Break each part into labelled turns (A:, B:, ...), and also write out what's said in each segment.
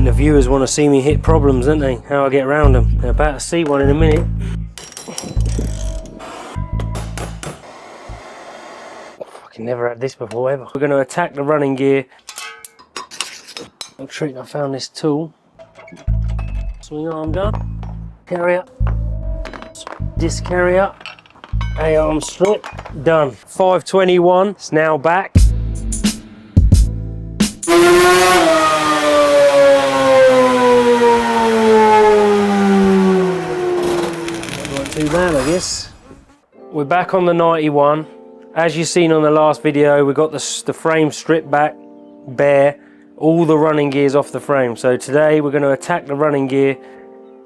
A: And the viewers want to see me hit problems, don't they? How I get around them. They're about to see one in a minute. Fucking never had this before ever. We're going to attack the running gear. Little trick, I found this tool. Swing arm done. Carrier. Disc carrier. A-arm strip. Done. 521. It's now back. Not too bad, I guess. We're back on the 91. As you've seen on the last video, we got the frame stripped back, bare, all the running gears off the frame. So today we're going to attack the running gear,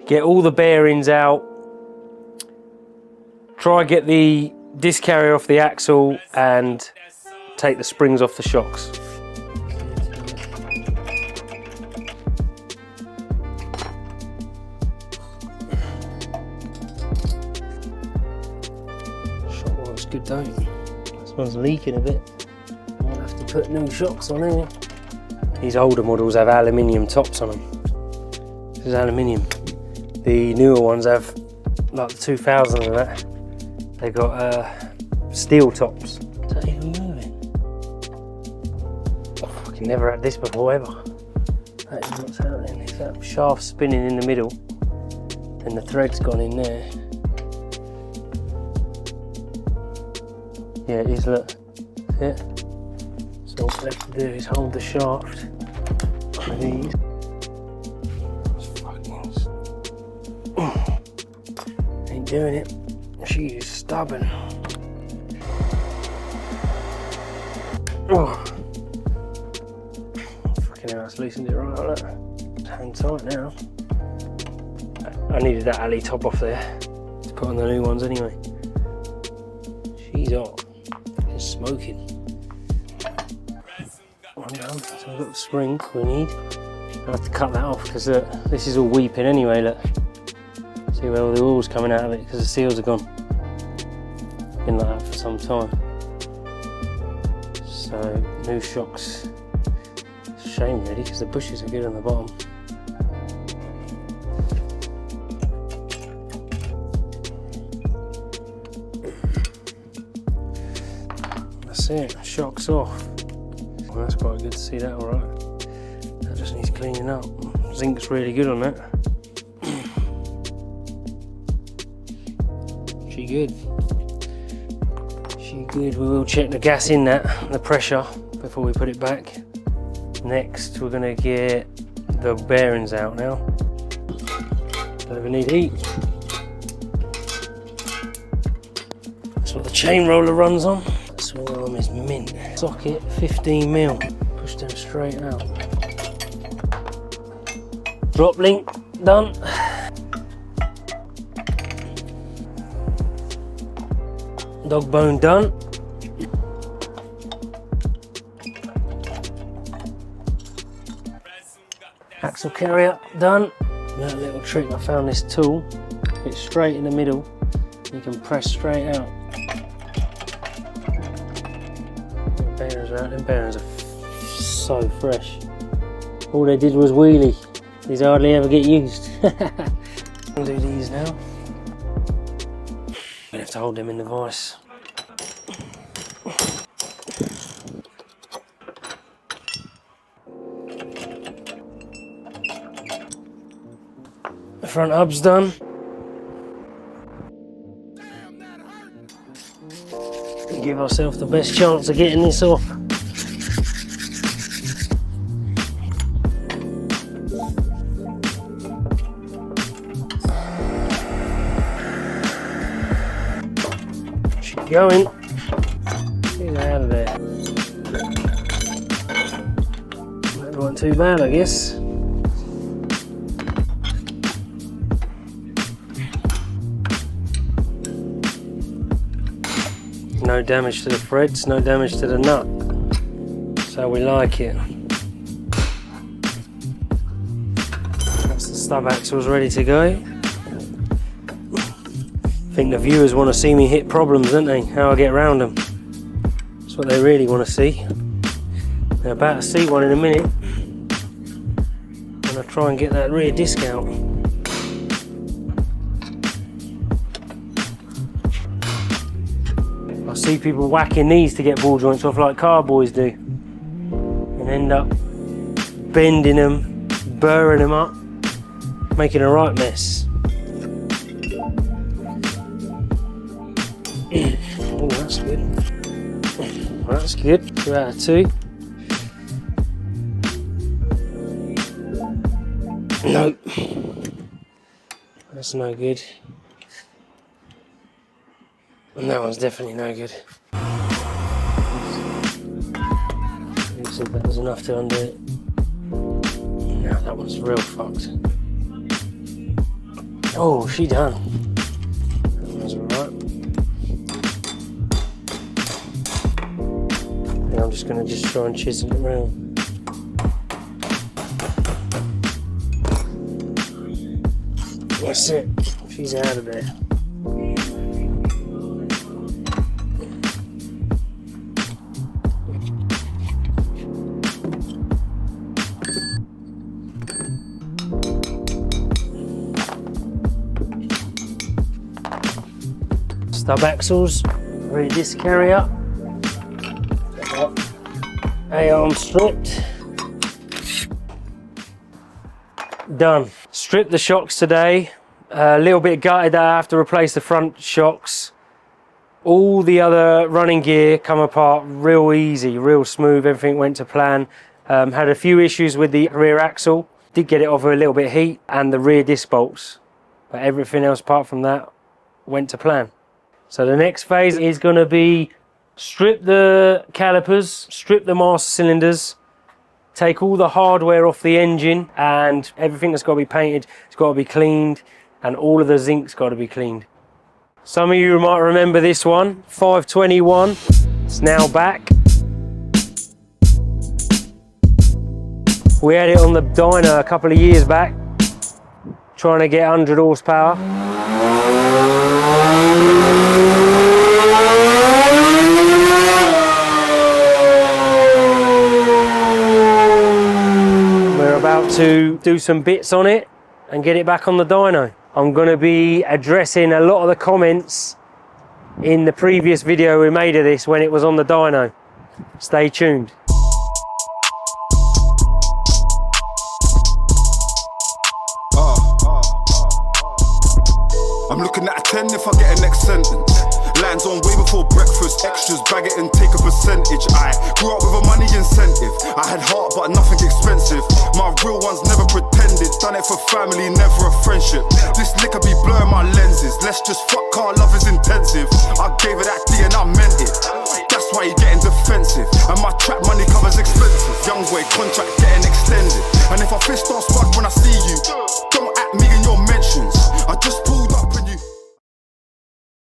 A: get all the bearings out, try get the disc carrier off the axle and take the springs off the shocks. Shock works good, don't it? This one's leaking a bit. Might have to put new shocks on here. These older models have aluminium tops on them. This is aluminium. The newer ones have, like the 2000s and that, they got steel tops. Is that even moving? I fucking never had this before ever. That is what's happening. Is that shaft spinning in the middle, and the thread's gone in there. Yeah, it is, look. See it? So all we have to do is hold the shaft with these. Ain't doing it. She is stubborn. Oh. Fucking hell, that's loosened it right like that. It's hang tight now. I needed that alley top off there to put on the new ones anyway. She's hot. It's smoking. One done. So we've got the spring we need. I have to cut that off because this is all weeping anyway. Look. See where all the oil's coming out of it because the seals are gone. Been like that for some time. So new shocks. It's a shame really because the bushes are good on the bottom. That's it. Shocks off. Well, that's quite good to see that. All right. That just needs cleaning up. Zinc's really good on that. She good. She good. We will check the gas in that, the pressure, before we put it back. Next, we're going to get the bearings out now. Don't even need heat. That's what the chain roller runs on. The swing arm is mint. Socket 15mm. Push them straight out. Drop link done. Dog bone done. Axle carrier done. That little trick, I found this tool. It's straight in the middle. You can press straight out. The bearings are out. Them bearings are so fresh. All they did was wheelie. These hardly ever get used. We'll do these now. We have to hold them in the vise. The front hub's done. Give ourselves the best chance of getting this off. Going. Get out of there. That wasn't too bad, I guess. No damage to the threads, no damage to the nut. That's how we like it. That's the stub axles ready to go. I think the viewers want to see me hit problems, don't they? How I get around them. That's what they really want to see. They're about to see one in a minute. I'm going to try and get that rear disc out. I see people whacking these to get ball joints off like car boys do, and end up bending them, burring them up, making a right mess. Oh, that's good. That's good. 2 out of 2. Nope. That's no good. And that one's definitely no good. So that was enough to undo it. Now that one's real fucked. Oh, she done. That one's alright. And I'm just gonna try and chisel it around. That's it. She's out of there. Stub axles, rear disc carrier, A-arm stripped, done. Stripped the shocks today, a little bit gutted that I have to replace the front shocks. All the other running gear come apart real easy, real smooth, everything went to plan. Had a few issues with the rear axle, did get it off with a little bit of heat, and the rear disc bolts, but everything else apart from that went to plan. So the next phase is going to be strip the calipers, strip the master cylinders, take all the hardware off the engine, and everything that's got to be painted, it's got to be cleaned, and all of the zinc's got to be cleaned. Some of you might remember this one, 521, it's now back. We had it on the dyno a couple of years back, trying to get 100 horsepower. We're about to do some bits on it and get it back on the dyno. I'm going to be addressing a lot of the comments in the previous video we made of this when it was on the dyno. Stay tuned.
B: I'm looking at a 10 if I get a next sentence. Lands on way before breakfast, extras, bag it and take a percentage. I grew up with a money incentive. I had heart but nothing expensive. My real ones never pretended. Done it for family, never a friendship. This liquor be blurring my lenses. Let's just fuck, car love is intensive. I gave it that D and I meant it. That's why you're getting defensive. And my trap money covers expenses. Young boy contract getting extended. And if I fist